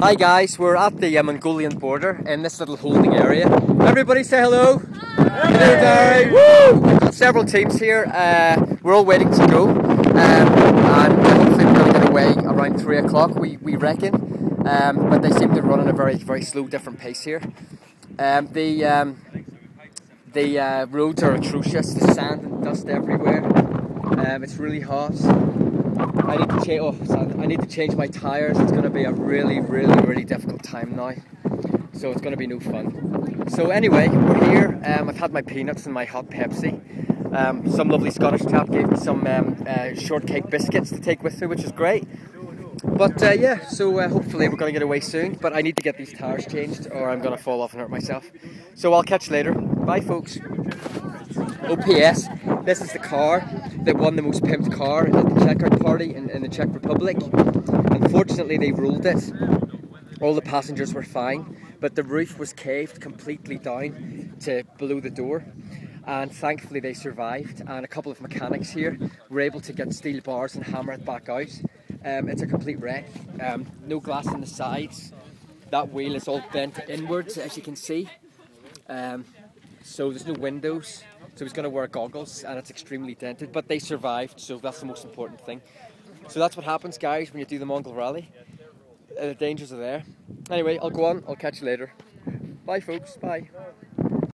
Hi guys, we're at the Mongolian border in this little holding area. Everybody say hello! Hello Derry! Woo! We've got several teams here. We're all waiting to go and hopefully we're going to get away around 3 o'clock, we reckon. But they seem to run at a very, very slow, different pace here. The roads are atrocious, there's sand and dust everywhere. It's really hot. I need to change my tyres. It's going to be a really difficult time now. So it's going to be no fun. So anyway, we're here. I've had my peanuts and my hot Pepsi. Some lovely Scottish chap gave me some shortcake biscuits to take with me, which is great. But yeah, so hopefully we're going to get away soon. But I need to get these tyres changed or I'm going to fall off and hurt myself. So I'll catch you later. Bye folks. OPS, this is the car that won the most pimped car at the checkout party in the Czech Republic. Unfortunately they ruled it. All the passengers were fine, but the roof was caved completely down to below the door. And thankfully they survived, and a couple of mechanics here were able to get steel bars and hammer it back out. It's a complete wreck. No glass on the sides. That wheel is all bent inwards, as you can see. So there's no windows. So he's going to wear goggles and it's extremely dented, but they survived, so that's the most important thing. So that's what happens, guys, when you do the Mongol Rally. The dangers are there. Anyway, I'll go on, I'll catch you later. Bye folks, bye.